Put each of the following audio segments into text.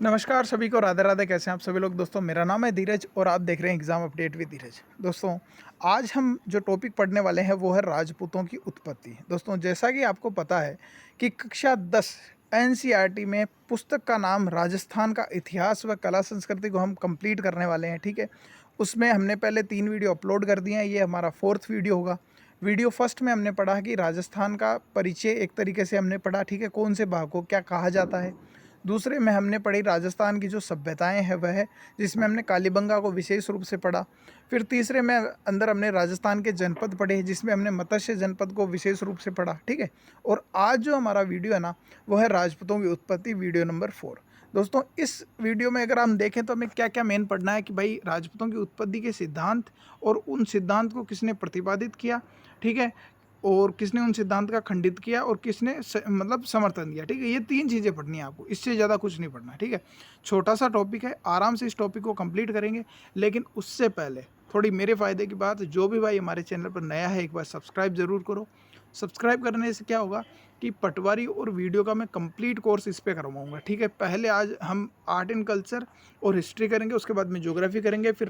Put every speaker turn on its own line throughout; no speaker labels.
नमस्कार सभी को, राधे राधे। कैसे हैं आप सभी लोग? दोस्तों, मेरा नाम है धीरज और आप देख रहे हैं एग्ज़ाम अपडेट विद धीरज। दोस्तों, आज हम जो टॉपिक पढ़ने वाले हैं वो है राजपूतों की उत्पत्ति। दोस्तों, जैसा कि आपको पता है कि कक्षा 10 एनसीईआरटी में पुस्तक का नाम राजस्थान का इतिहास व कला संस्कृति को हम कंप्लीट करने वाले हैं, ठीक है। उसमें हमने पहले 3 वीडियो अपलोड कर दिए हैं, ये हमारा 4th वीडियो होगा। वीडियो फर्स्ट में हमने पढ़ा कि राजस्थान का परिचय एक तरीके से हमने पढ़ा, ठीक है, कौन से भाग को क्या कहा जाता है। दूसरे में हमने पढ़ी राजस्थान की जो सभ्यताएं हैं वह, जिसमें हमने कालीबंगा को विशेष रूप से पढ़ा। फिर तीसरे में अंदर हमने राजस्थान के जनपद पढ़े, जिसमें हमने मत्स्य जनपद को विशेष रूप से पढ़ा, ठीक है। और आज जो हमारा वीडियो है ना, वो है राजपूतों की उत्पत्ति, वीडियो नंबर 4। दोस्तों, इस वीडियो में अगर हम देखें तो हमें क्या क्या मेन पढ़ना है कि भाई राजपूतों की उत्पत्ति के सिद्धांत और उन सिद्धांत को किसने प्रतिपादित किया, ठीक है, और किसने उन सिद्धांत का खंडित किया और किसने मतलब समर्थन दिया, ठीक है। ये 3 चीज़ें पढ़नी है आपको, इससे ज़्यादा कुछ नहीं पढ़ना है, ठीक है। छोटा सा टॉपिक है, आराम से इस टॉपिक को कंप्लीट करेंगे। लेकिन उससे पहले थोड़ी मेरे फ़ायदे की बात, जो भी भाई हमारे चैनल पर नया है एक बार सब्सक्राइब ज़रूर करो। सब्सक्राइब करने से क्या होगा कि पटवारी और वीडियो का मैं कंप्लीट कोर्स इस पे करवाऊँगा, ठीक है। पहले आज हम आर्ट एंड कल्चर और हिस्ट्री करेंगे, उसके बाद में ज्योग्राफी करेंगे, फिर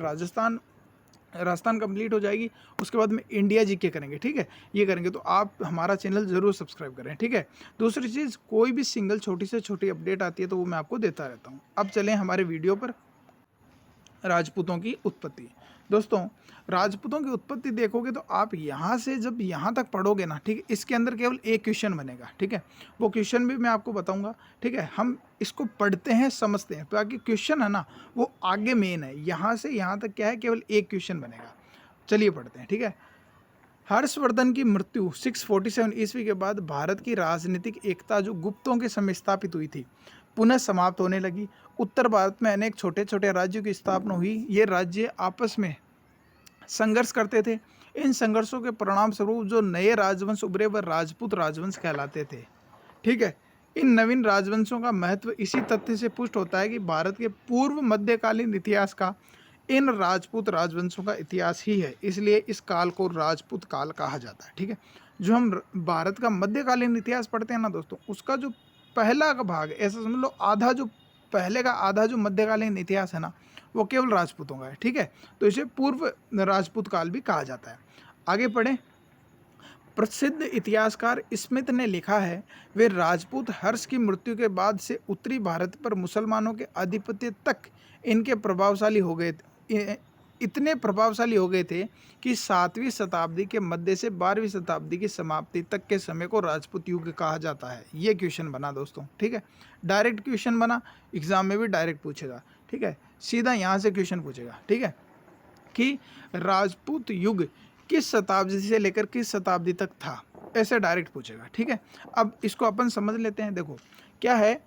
राजस्थान कंप्लीट हो जाएगी, उसके बाद में इंडिया जीके करेंगे, ठीक है। ये करेंगे तो आप हमारा चैनल ज़रूर सब्सक्राइब करें, ठीक है। दूसरी चीज़, कोई भी सिंगल छोटी से छोटी अपडेट आती है तो वो मैं आपको देता रहता हूँ। अब चलें हमारे वीडियो पर, राजपूतों की उत्पत्ति। दोस्तों, राजपूतों की उत्पत्ति देखोगे तो आप यहाँ से जब यहाँ तक पढ़ोगे ना, ठीक है, इसके अंदर केवल एक क्वेश्चन बनेगा, ठीक है। वो क्वेश्चन भी मैं आपको बताऊंगा, ठीक है। हम इसको पढ़ते हैं, समझते हैं, बाकी क्वेश्चन है ना वो आगे मेन है। यहाँ से यहाँ तक क्या है, केवल एक क्वेश्चन बनेगा। चलिए पढ़ते हैं, ठीक है। हर्षवर्धन की मृत्यु 647 ईस्वी के बाद भारत की राजनीतिक एकता जो गुप्तों के समय स्थापित हुई थी, पुनः समाप्त होने लगी। उत्तर भारत में अनेक छोटे छोटे राज्यों की स्थापना हुई। ये राज्य आपस में संघर्ष करते थे। इन संघर्षों के परिणाम स्वरूप जो नए राजवंश उभरे वह राजपूत राजवंश कहलाते थे, ठीक है। इन नवीन राजवंशों का महत्व इसी तथ्य से पुष्ट होता है कि भारत के पूर्व मध्यकालीन इतिहास का इन राजपूत राजवंशों का इतिहास ही है, इसलिए इस काल को राजपूत काल कहा जाता है, ठीक है। जो हम भारत का मध्यकालीन इतिहास पढ़ते हैं ना दोस्तों, उसका जो पहला का भाग, ऐसा समझ लो आधा, जो पहले का आधा जो मध्यकालीन इतिहास है ना, वो केवल राजपूतों का है, ठीक है। तो इसे पूर्व राजपूत काल भी कहा जाता है। आगे पढ़ें। प्रसिद्ध इतिहासकार स्मिथ ने लिखा है, वे राजपूत हर्ष की मृत्यु के बाद से उत्तरी भारत पर मुसलमानों के आधिपत्य तक इनके प्रभावशाली हो गए इतने प्रभावशाली हो गए थे कि 7वीं शताब्दी के मध्य से 12वीं शताब्दी की समाप्ति तक के समय को राजपूत युग कहा जाता है। ये क्वेश्चन बना दोस्तों, ठीक है। डायरेक्ट क्वेश्चन बना, एग्जाम में भी डायरेक्ट पूछेगा, ठीक है। सीधा यहाँ से क्वेश्चन पूछेगा, ठीक है, कि राजपूत युग किस शताब्दी से लेकर किस शताब्दी तक था, ऐसे डायरेक्ट पूछेगा, ठीक है। अब इसको अपन समझ लेते हैं। देखो क्या है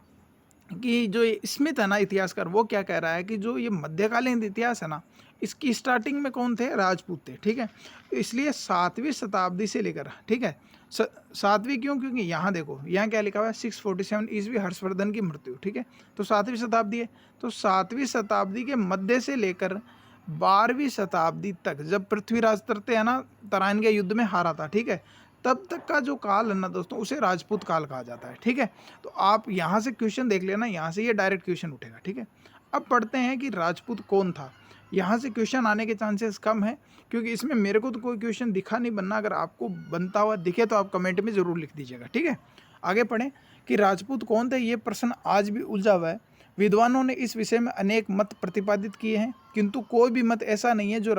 कि जो ये स्मिथ है ना इतिहासकार, वो क्या कह रहा है कि जो ये मध्यकालीन इतिहास है ना, इसकी स्टार्टिंग में कौन थे? राजपूत थे, ठीक है। इसलिए 7वीं शताब्दी से लेकर, ठीक है, 7वीं क्यों? क्योंकि यहाँ देखो, यहाँ क्या लिखा हुआ है, 647 ईस्वी हर्षवर्धन की मृत्यु, ठीक है। तो 7वीं शताब्दी है, तो 7वीं शताब्दी के मध्य से लेकर 12वीं शताब्दी तक, जब पृथ्वीराज तरते है ना, तराइन के युद्ध में हारा था, ठीक है, तब तक का जो काल है ना दोस्तों, उसे राजपूत काल कहा जाता है, ठीक है। तो आप यहाँ से क्वेश्चन देख लेना, यहाँ से ये डायरेक्ट क्वेश्चन उठेगा, ठीक है। अब पढ़ते हैं कि राजपूत कौन था। यहाँ से क्वेश्चन आने के चांसेस कम है, क्योंकि इसमें मेरे को तो कोई क्वेश्चन दिखा नहीं बनना। अगर आपको बनता हुआ दिखे तो आप कमेंट में ज़रूर लिख दीजिएगा, ठीक है। आगे पढ़ें कि राजपूत कौन थे। ये प्रश्न आज भी उलझा हुआ है। विद्वानों ने इस विषय में अनेक मत प्रतिपादित किए हैं, किंतु कोई भी मत ऐसा नहीं है जो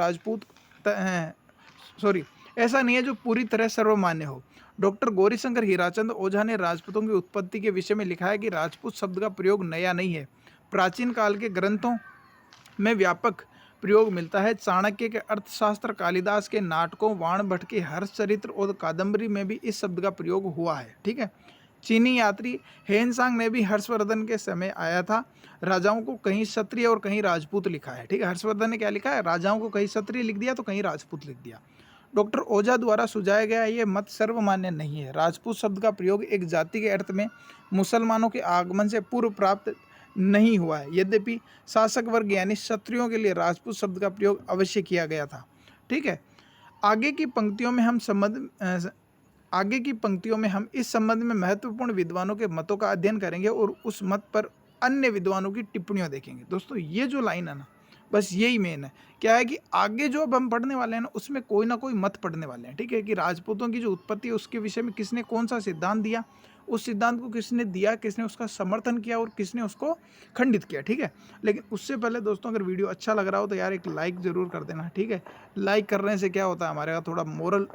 ऐसा नहीं है जो पूरी तरह सर्वमान्य हो। डॉक्टर गौरीशंकर हीराचंद ओझा ने राजपूतों की उत्पत्ति के विषय में लिखा है कि राजपूत शब्द का प्रयोग नया नहीं है, प्राचीन काल के ग्रंथों में व्यापक प्रयोग मिलता है। चाणक्य के अर्थशास्त्र, कालिदास के नाटकों, वाण भट्ट के हर्षचरित्र और कादम्बरी में भी इस शब्द का प्रयोग हुआ है, ठीक है। चीनी यात्री हेनसांग ने भी हर्षवर्धन के समय आया था, राजाओं को कहीं क्षत्रिय और कहीं राजपूत लिखा है, ठीक है। हर्षवर्धन ने क्या लिखा है? राजाओं को कहीं क्षत्रिय लिख दिया तो कहीं राजपूत लिख दिया। डॉक्टर ओझा द्वारा सुझाया गया ये मत सर्वमान्य नहीं है। राजपूत शब्द का प्रयोग एक जाति के अर्थ में मुसलमानों के आगमन से पूर्व प्राप्त नहीं हुआ है, यद्यपि शासक वर्ग यानी क्षत्रियों के लिए राजपूत शब्द का प्रयोग अवश्य किया गया था, ठीक है। आगे की पंक्तियों में हम इस संबंध में महत्वपूर्ण विद्वानों के मतों का अध्ययन करेंगे और उस मत पर अन्य विद्वानों की टिप्पणियां देखेंगे। दोस्तों ये जो लाइन है ना, बस यही मेन है। क्या है कि आगे जो अब हम पढ़ने वाले हैं ना, उसमें कोई ना कोई मत पढ़ने वाले हैं, ठीक है, कि राजपूतों की जो उत्पत्ति है उसके विषय में किसने कौन सा सिद्धांत दिया, उस सिद्धांत को किसने दिया, किसने उसका समर्थन किया और किसने उसको खंडित किया, ठीक है। लेकिन उससे पहले दोस्तों, अगर वीडियो अच्छा लग रहा हो तो यार एक लाइक ज़रूर कर देना, ठीक है। लाइक करने से क्या होता है, हमारे का थोड़ा मोरल,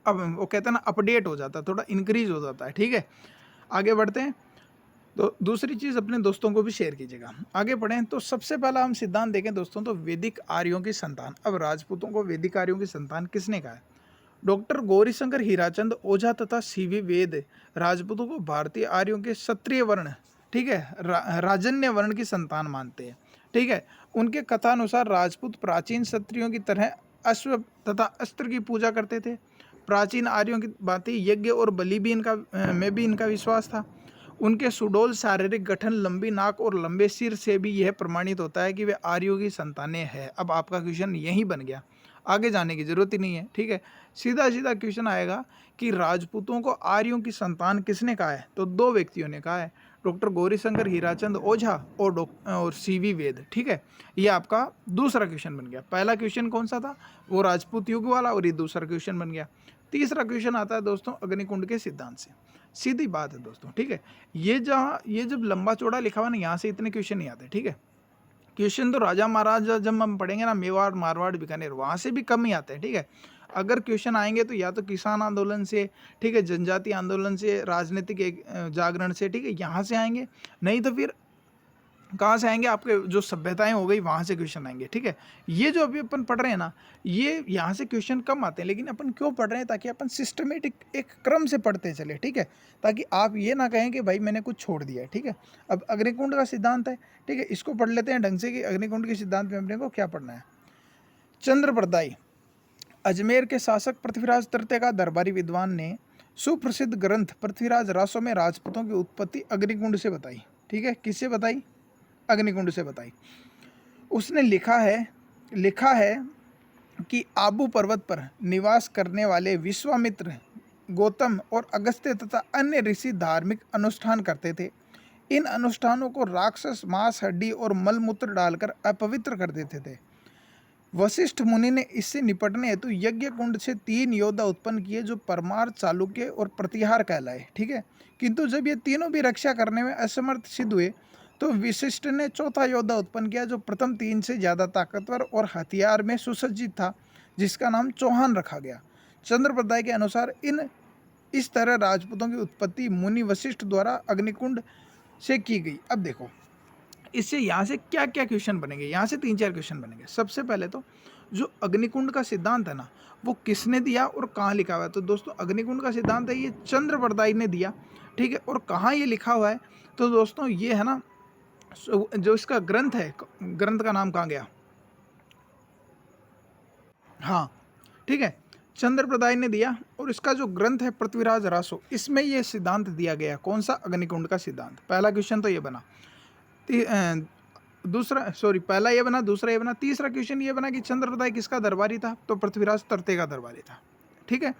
अब वो कहते हैं ना, अपडेट हो जाता है, थोड़ा इंक्रीज हो जाता है, ठीक है। आगे बढ़ते हैं। तो दूसरी चीज़, अपने दोस्तों को भी शेयर कीजिएगा। आगे बढ़ें तो सबसे पहला हम सिद्धांत देखें दोस्तों, तो वैदिक आर्यों की संतान। अब राजपूतों को वैदिक आर्यों की संतान किसने कहा है? डॉक्टर गौरीशंकर हीराचंद ओझा तथा सीवी वेद राजपूतों को भारतीय आर्यों के क्षत्रिय वर्ण, ठीक है, राजन्य वर्ण की संतान मानते हैं, ठीक है। उनके कथानुसार राजपूत प्राचीन क्षत्रियों की तरह अश्व तथा अस्त्र की पूजा करते थे। प्राचीन आर्यों की भांति यज्ञ और बलि भी में भी इनका विश्वास था। उनके सुडौल शारीरिक गठन, लंबी नाक और लंबे सिर से भी यह प्रमाणित होता है कि वे आर्यों की संतानें हैं। अब आपका क्वेश्चन यही बन गया, आगे जाने की जरूरत ही नहीं है, ठीक है। सीधा सीधा क्वेश्चन आएगा कि राजपूतों को आर्यों की संतान किसने कहा है? तो दो व्यक्तियों ने कहा है, डॉक्टर गौरीशंकर हीराचंद ओझा और सीवी वेद, ठीक है। ये आपका दूसरा क्वेश्चन बन गया। पहला क्वेश्चन कौन सा था? वो राजपूत युग वाला, और ये दूसरा क्वेश्चन बन गया। तीसरा क्वेश्चन आता है दोस्तों अग्निकुंड के सिद्धांत से। सीधी बात है दोस्तों, ठीक है। ये जब लंबा चौड़ा लिखा हुआ ना, यहाँ से इतने क्वेश्चन नहीं आते, ठीक है। क्वेश्चन तो राजा महाराजा जब हम पढ़ेंगे ना, मेवाड़ मारवाड़ बीकानेर, वहाँ से भी कम ही आते हैं, ठीक है। अगर क्वेश्चन आएंगे तो या तो किसान आंदोलन से, ठीक है, जनजाति आंदोलन से, राजनीतिक जागरण से, ठीक है, यहाँ से आएंगे। नहीं तो फिर कहाँ से आएंगे? आपके जो सभ्यताएं हो गई वहाँ से क्वेश्चन आएंगे, ठीक है। ये जो अभी अपन पढ़ रहे हैं ना, ये यहाँ से क्वेश्चन कम आते हैं, लेकिन अपन क्यों पढ़ रहे हैं? ताकि अपन सिस्टमेटिक एक क्रम से पढ़ते चले, ठीक है, ताकि आप ये ना कहें कि भाई मैंने कुछ छोड़ दिया है, ठीक है। अब अग्निकुंड का सिद्धांत है, ठीक है, इसको पढ़ लेते हैं ढंग से कि अग्निकुंड के सिद्धांत में अपने को क्या पढ़ना है। चंद्रप्रदायी अजमेर के शासक पृथ्वीराज तृतीय का दरबारी विद्वान ने सुप्रसिद्ध ग्रंथ पृथ्वीराज रासो में राजपूतों की उत्पत्ति अग्निकुंड से बताई, ठीक है। किससे बताई? अग्निकुंड से बताई। उसने लिखा है कि आबू पर्वत पर निवास करने वाले विश्वामित्र, गौतम और अगस्त्य तथा अन्य ऋषि धार्मिक अनुष्ठान करते थे। इन अनुष्ठानों को राक्षस मांस, हड्डी और मलमूत्र डालकर अपवित्र कर देते थे। वशिष्ठ मुनि ने इससे निपटने हेतु यज्ञ कुंड से 3 योद्धा उत्पन्न किए, जो परमार, चालुक्य और प्रतिहार कहलाए, ठीक है। किंतु जब ये तीनों भी रक्षा करने में असमर्थ सिद्ध हुए तो वशिष्ठ ने चौथा योद्धा उत्पन्न किया, जो प्रथम 3 से ज़्यादा ताकतवर और हथियार में सुसज्जित था, जिसका नाम चौहान रखा गया। चंद्रप्रदाय के अनुसार इस तरह राजपूतों की उत्पत्ति मुनि वशिष्ठ द्वारा अग्निकुंड से की गई। अब देखो इससे यहाँ से क्या क्या क्वेश्चन बनेंगे, यहाँ से 3-4 क्वेश्चन बनेंगे। सबसे पहले तो जो अग्निकुंड का सिद्धांत है ना, वो किसने दिया और कहाँ लिखा हुआ है? तो दोस्तों अग्निकुंड का सिद्धांत है ये चंद्रप्रदाय ने दिया, ठीक है। और कहाँ ये लिखा हुआ है? तो दोस्तों ये है ना, जो इसका ग्रंथ है, ग्रंथ का नाम कहाँ गया? हाँ, ठीक है, चंद्रप्रदाय ने दिया। और इसका जो ग्रंथ है पृथ्वीराज रासो, इसमें ये सिद्धांत दिया गया। कौन सा? अग्निकुंड का सिद्धांत। पहला क्वेश्चन तो ये बना। पहला ये बना, दूसरा ये बना, तीसरा क्वेश्चन ये बना कि चंद्रप्रदाय किसका दरबारी था? तो पृथ्वीराज तृतीय का दरबारी था, ठीक है।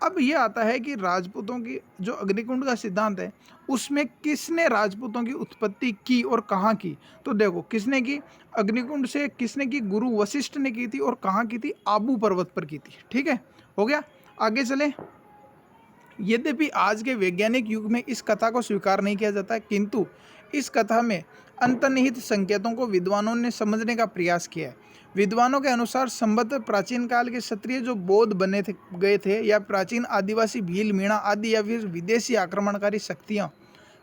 अब ये आता है कि राजपूतों की जो अग्निकुंड का सिद्धांत है, उसमें किसने राजपूतों की उत्पत्ति की और कहाँ की? तो देखो किसने की, अग्निकुंड से किसने की? गुरु वशिष्ठ ने की थी। और कहाँ की थी? आबू पर्वत पर की थी, ठीक है। हो गया, आगे चले। यद्यपि आज के वैज्ञानिक युग में इस कथा को स्वीकार नहीं किया जाता, किंतु इस कथा में अंतर्निहित संकेतों को विद्वानों ने समझने का प्रयास किया है। विद्वानों के अनुसार संभवतः प्राचीन काल के क्षत्रिय जो बौद्ध गए थे, या प्राचीन आदिवासी भील, मीणा आदि, या फिर विदेशी आक्रमणकारी शक्तियाँ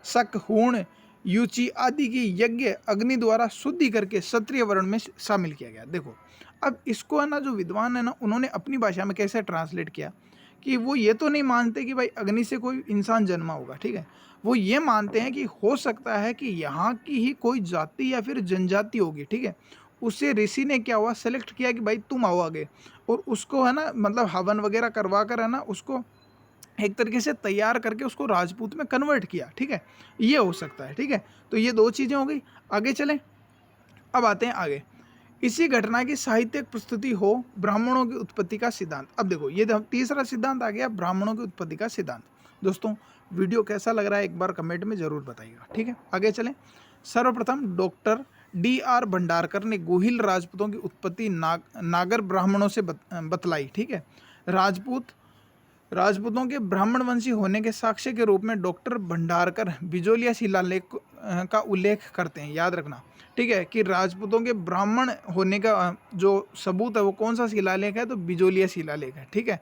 शक, हूण, युचि आदि की यज्ञ अग्नि द्वारा शुद्धि करके क्षत्रिय वर्ण में शामिल किया गया। देखो अब इसको है ना, जो विद्वान है ना, उन्होंने अपनी भाषा में कैसे ट्रांसलेट किया कि वो ये तो नहीं मानते कि भाई अग्नि से कोई इंसान जन्मा होगा, ठीक है। वो ये मानते हैं कि हो सकता है कि यहाँ की ही कोई जाति या फिर जनजाति होगी, ठीक है। उससे ऋषि ने क्या हुआ, सेलेक्ट किया कि भाई तुम आओ आगे, और उसको है ना, मतलब हवन वगैरह करवा कर है ना, उसको एक तरीके से तैयार करके उसको राजपूत में कन्वर्ट किया, ठीक है। ये हो सकता है, ठीक है। तो ये 2 चीज़ें हो गई। आगे चलें, अब आते हैं आगे। इसी घटना की साहित्यिक प्रस्तुति हो ब्राह्मणों की उत्पत्ति का सिद्धांत। अब देखो ये तीसरा सिद्धांत आ गया, ब्राह्मणों की उत्पत्ति का सिद्धांत। दोस्तों वीडियो कैसा लग रहा है एक बार कमेंट में ज़रूर बताइएगा। ठीक है, आगे चलें। सर्वप्रथम डॉक्टर D.R. भंडारकर ने गोहिल राजपूतों की उत्पत्ति नागर ब्राह्मणों से बतलाई। ठीक है, राजपूतों के ब्राह्मणवंशी होने के साक्ष्य के रूप में डॉक्टर भंडारकर बिजोलिया शिलालेख का उल्लेख करते हैं। याद रखना, ठीक है, कि राजपूतों के ब्राह्मण होने का जो सबूत है वो कौन सा शिलालेख है, तो बिजोलिया शिलालेख है। ठीक है,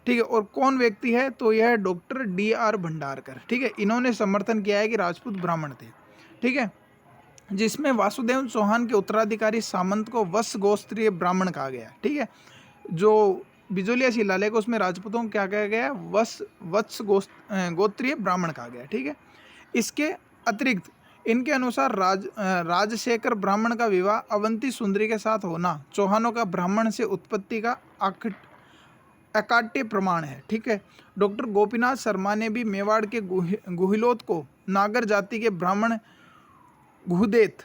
ठीक है, और कौन व्यक्ति है, तो यह है डॉक्टर D.R. भंडारकर। ठीक है, इन्होंने समर्थन किया है कि राजपूत ब्राह्मण थे। ठीक है, जिसमें वासुदेव चौहान के उत्तराधिकारी सामंत को वत्स गोत्रीय ब्राह्मण कहा गया। ठीक है, जो बिजोलिया शिलालेख उसमें राजपूतों को क्या कहा गया, वत्स गोत्रीय ब्राह्मण कहा गया। ठीक है, इसके अतिरिक्त इनके अनुसार राजशेखर ब्राह्मण का विवाह अवंती सुंदरी के साथ होना चौहानों का ब्राह्मण से उत्पत्ति का अकाट्य प्रमाण है। ठीक है, डॉक्टर गोपीनाथ शर्मा ने भी मेवाड़ के गुहिलोत को नागर जाति के ब्राह्मण गुहदेत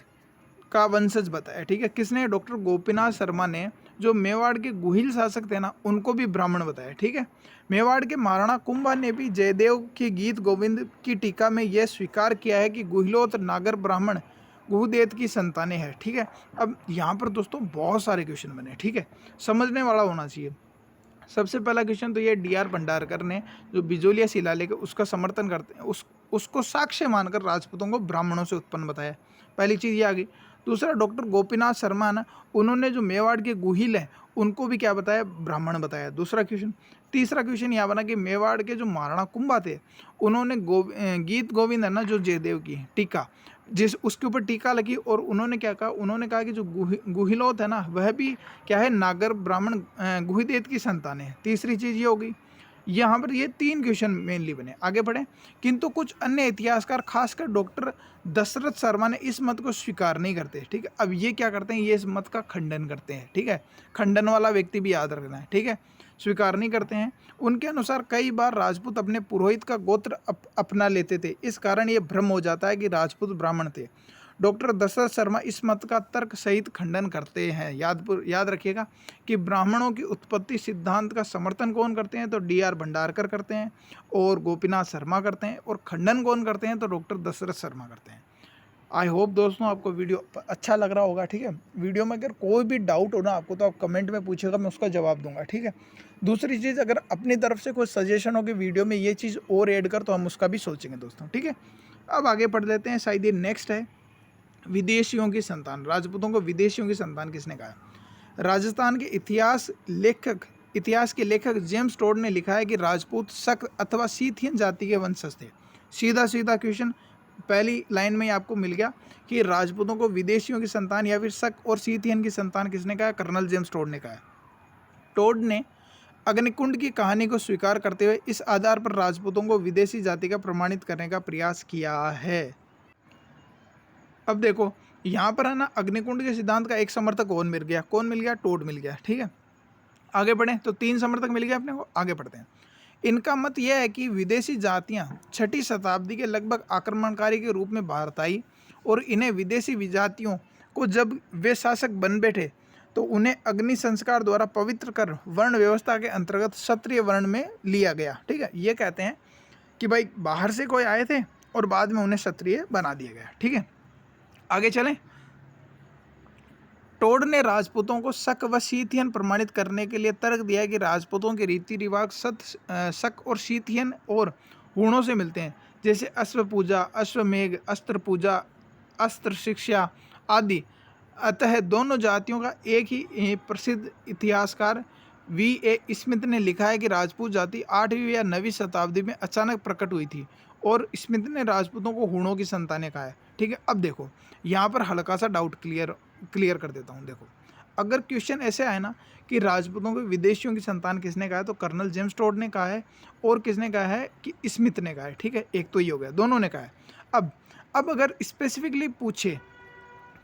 का वंशज बताया। ठीक है, किसने, डॉक्टर गोपीनाथ शर्मा ने जो मेवाड़ के गुहिल शासक थे ना, उनको भी ब्राह्मण बताया। ठीक है, मेवाड़ के महाराणा कुंभा ने भी जयदेव के गीत गोविंद की टीका में यह स्वीकार किया है कि गुहिलोत नागर ब्राह्मण गुहदेत की संतानें हैं। ठीक है, अब यहाँ पर दोस्तों बहुत सारे क्वेश्चन बने। ठीक है, समझने वाला होना चाहिए। सबसे पहला क्वेश्चन तो ये D.R. भंडारकर ने जो बिजोलिया शिलालेख है उसका समर्थन करते हैं, उसको साक्ष्य मानकर राजपूतों को ब्राह्मणों से उत्पन्न बताया। पहली चीज़ ये आ गई। दूसरा, डॉक्टर गोपीनाथ शर्मा ना, उन्होंने जो मेवाड़ के गुहिल हैं उनको भी क्या बताया, ब्राह्मण बताया। दूसरा क्वेश्चन। तीसरा क्वेश्चन यह बना कि मेवाड़ के जो महाराणा कुंभा थे उन्होंने गीत गोविंद है ना, जो जयदेव की टीका, जिस उसके ऊपर टीका लगी और उन्होंने क्या कहा, उन्होंने कहा कि जो गुहिलोत है ना वह भी क्या है, नागर ब्राह्मण गुहिदेत की संतान है। तीसरी चीज़ ये हो गई। यहाँ पर ये 3 क्वेश्चन मेनली बने। आगे बढ़े। किंतु कुछ अन्य इतिहासकार खासकर डॉक्टर दशरथ शर्मा ने इस मत को स्वीकार नहीं करते। ठीक है, अब ये क्या करते हैं, ये इस मत का खंडन करते हैं। ठीक है, खंडन वाला व्यक्ति भी याद रखना है। ठीक है, स्वीकार नहीं करते हैं। उनके अनुसार कई बार राजपूत अपने पुरोहित का गोत्र अपना लेते थे, इस कारण ये भ्रम हो जाता है कि राजपूत ब्राह्मण थे। डॉक्टर दशरथ शर्मा इस मत का तर्क सहित खंडन करते हैं। याद रखिएगा कि ब्राह्मणों की उत्पत्ति सिद्धांत का समर्थन कौन करते हैं, तो D.R. भंडारकर करते हैं और गोपीनाथ शर्मा करते हैं, और खंडन कौन करते हैं, तो डॉक्टर दशरथ शर्मा करते हैं। आई होप दोस्तों आपको वीडियो अच्छा लग रहा होगा। ठीक है, वीडियो में अगर कोई भी डाउट हो ना आपको, तो आप कमेंट में पूछेगा, मैं उसका जवाब दूंगा। ठीक है, दूसरी चीज़, अगर अपनी तरफ से कोई सजेशन हो कि वीडियो में ये चीज़ और ऐड कर, तो हम उसका भी सोचेंगे दोस्तों। ठीक है, अब आगे पढ़ लेते हैं। शायद ये नेक्स्ट है, विदेशियों की संतान। राजपूतों को विदेशियों की संतान किसने कहा? राजस्थान के इतिहास के लेखक जेम्स टोड ने लिखा है कि राजपूत शक अथवा सीथियन जाति के वंशज थे। सीधा क्वेश्चन पहली लाइन में ही आपको मिल गया कि राजपूतों को विदेशियों की संतान या फिर शक और सीथियन की संतान किसने कहा? कर्नल जेम्स टोड ने कहा है। टोड ने अग्निकुंड की कहानी को स्वीकार करते हुए इस आधार पर राजपूतों को विदेशी जाति का प्रमाणित करने का प्रयास किया है। अब देखो यहाँ पर है ना, अग्निकुंड के सिद्धांत का एक समर्थक कौन मिल गया? टोड मिल गया। ठीक है, आगे बढ़ें तो 3 समर्थक मिल गए अपने को। आगे बढ़ते हैं। इनका मत यह है कि विदेशी जातियाँ 6ठी शताब्दी के लगभग आक्रमणकारी के रूप में भारत आई, और इन्हें विदेशी विजातियों को जब वे शासक बन बैठे तो उन्हें अग्नि संस्कार द्वारा पवित्र कर वर्ण व्यवस्था के अंतर्गत क्षत्रिय वर्ण में लिया गया। ठीक है, ये कहते हैं कि भाई बाहर से कोई आए थे और बाद में उन्हें क्षत्रिय बना दिया गया। ठीक है, आगे चलें। टोड ने राजपूतों को शक व सीथियन प्रमाणित करने के लिए तर्क दिया कि राजपूतों के रीति रिवाज शक और सीथियन और हुणों से मिलते हैं, जैसे अश्व पूजा, अश्वमेघ, अस्त्र पूजा, अस्त्र शिक्षा आदि। अतः दोनों जातियों का एक ही प्रसिद्ध इतिहासकार V.A. स्मिथ ने लिखा है कि राजपूत जाति 8वीं या 9वीं शताब्दी में अचानक प्रकट हुई थी, और स्मिथ ने राजपूतों को हुणों की संतानें कहा है। ठीक है, अब देखो यहाँ पर हल्का सा डाउट क्लियर कर देता हूँ। देखो, अगर क्वेश्चन ऐसे आए ना कि राजपूतों को विदेशियों की संतान किसने कहा है, तो कर्नल जेम्स टोड ने कहा है, और किसने कहा है कि स्मिथ ने कहा है। ठीक है, एक तो ये हो गया, दोनों ने कहा है। अब अगर स्पेसिफिकली पूछे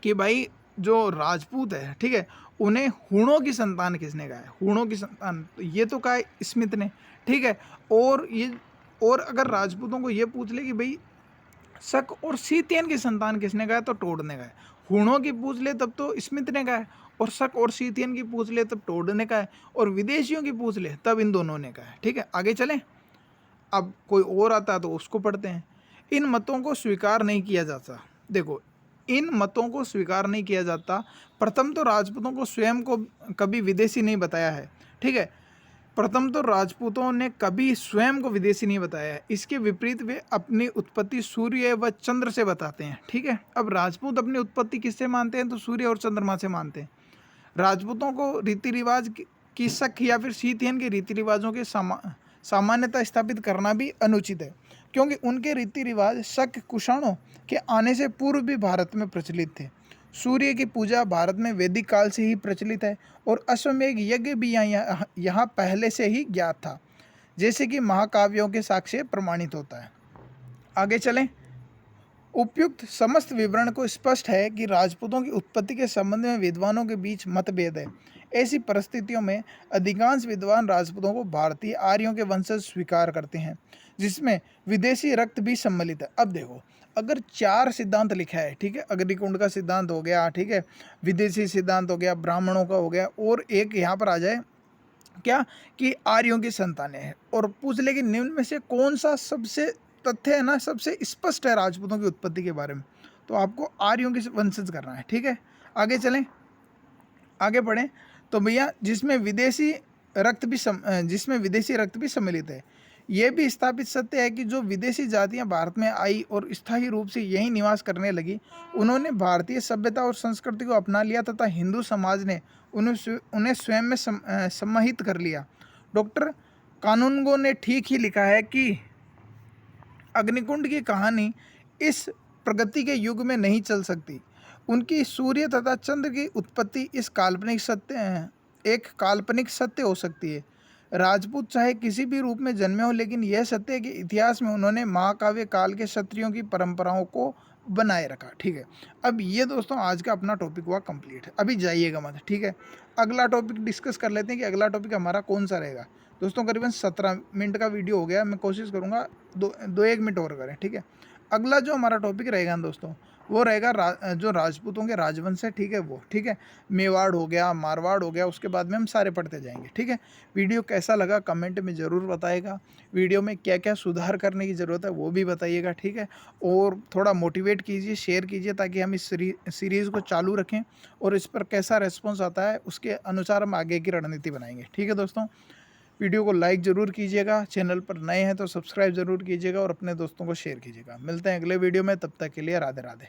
कि भाई जो राजपूत है, ठीक है, उन्हें हुणों की संतान किसने कहा है, हुणों की संतान, तो ये तो कहा है स्मिथ ने। ठीक है, और अगर राजपूतों को ये पूछ ले कि भाई शक और सीथियन की संतान किसने कहा है, तो टोड ने कहा है। हुणों की पूछ ले तब तो स्मिथ ने कहा है, और शक और सीथियन की पूछ ले तब टोड ने कहा है, और विदेशियों की पूछ ले तब इन दोनों ने कहा है। ठीक है, आगे चलें। अब कोई और आता है तो उसको पढ़ते हैं। इन मतों को स्वीकार नहीं किया जाता। देखो, इन मतों को स्वीकार नहीं किया जाता। प्रथम तो राजपूतों को स्वयं को कभी विदेशी नहीं बताया है, ठीक है। प्रथम तो राजपूतों ने कभी स्वयं को विदेशी नहीं बताया है। इसके विपरीत वे अपनी उत्पत्ति सूर्य व चंद्र से बताते हैं, ठीक है। अब राजपूत अपनी उत्पत्ति किससे मानते हैं? तो सूर्य और चंद्रमा से मानते हैं। राजपूतों को रीति रिवाज की शक या फिर शीतयन के रीति रिवाजों के सामान्यता स्थापित करना भी अनुचित है, क्योंकि उनके रीति रिवाज शक कुषाणों के आने से पूर्व भी भारत में प्रचलित थे। सूर्य की पूजा भारत में वैदिक काल से ही प्रचलित है और अश्वमेध यज्ञ भी यहाँ पहले से ही ज्ञात था, जैसे कि महाकाव्यों के साक्ष्य प्रमाणित होता है। आगे चलें। उपयुक्त समस्त विवरण को स्पष्ट है कि राजपूतों की उत्पत्ति के संबंध में विद्वानों के बीच मतभेद है। ऐसी परिस्थितियों में अधिकांश विद्वान राजपूतों को भारतीय आर्यों के वंशज स्वीकार करते हैं, जिसमें विदेशी रक्त भी सम्मिलित है। अब देखो, अगर 4 सिद्धांत लिखा है, ठीक है, अग्निकुंड का सिद्धांत हो गया, ठीक है, विदेशी सिद्धांत हो गया, ब्राह्मणों का हो गया, और एक यहाँ पर आ जाए क्या कि आर्यों की संतानें हैं, और पूछ ले कि निम्न में से कौन सा सबसे तथ्य है ना, सबसे स्पष्ट है राजपूतों की उत्पत्ति के बारे में, तो आपको आर्यों की वंशज करना है, ठीक है। आगे चलें, आगे बढ़ें। तो भैया जिसमें विदेशी रक्त भी सम्मिलित है। ये भी स्थापित सत्य है कि जो विदेशी जातियां भारत में आई और स्थायी रूप से यहीं निवास करने लगी, उन्होंने भारतीय सभ्यता और संस्कृति को अपना लिया तथा हिंदू समाज ने उन्हें स्वयं में सम्मोहित कर लिया। डॉक्टर कानूनगो ने ठीक ही लिखा है कि अग्निकुंड की कहानी इस प्रगति के युग में नहीं चल सकती। उनकी सूर्य तथा चंद्र की उत्पत्ति एक काल्पनिक सत्य हो सकती है। राजपूत चाहे किसी भी रूप में जन्मे हो, लेकिन यह सत्य है कि इतिहास में उन्होंने महाकाव्य काल के क्षत्रियों की परंपराओं को बनाए रखा, ठीक है। अब ये दोस्तों आज का अपना टॉपिक हुआ कंप्लीट है। अभी जाइएगा मत, ठीक है। अगला टॉपिक डिस्कस कर लेते हैं कि अगला टॉपिक हमारा कौन सा रहेगा। दोस्तों करीबन 17 मिनट का वीडियो हो गया, मैं कोशिश करूँगा 1 मिनट और करें, ठीक है। अगला जो हमारा टॉपिक रहेगा दोस्तों, वो रहेगा जो राजपूतों के राजवंश है, ठीक है, वो, ठीक है। मेवाड़ हो गया, मारवाड़ हो गया, उसके बाद में हम सारे पढ़ते जाएंगे, ठीक है। वीडियो कैसा लगा कमेंट में ज़रूर बताइएगा। वीडियो में क्या क्या सुधार करने की ज़रूरत है वो भी बताइएगा, ठीक है। और थोड़ा मोटिवेट कीजिए, शेयर कीजिए, ताकि हम इस सीरीज़ को चालू रखें और इस पर कैसा रिस्पॉन्स आता है उसके अनुसार हम आगे की रणनीति बनाएंगे, ठीक है दोस्तों। वीडियो को लाइक ज़रूर कीजिएगा, चैनल पर नए हैं तो सब्सक्राइब ज़रूर कीजिएगा और अपने दोस्तों को शेयर कीजिएगा। मिलते हैं अगले वीडियो में, तब तक के लिए राधे राधे।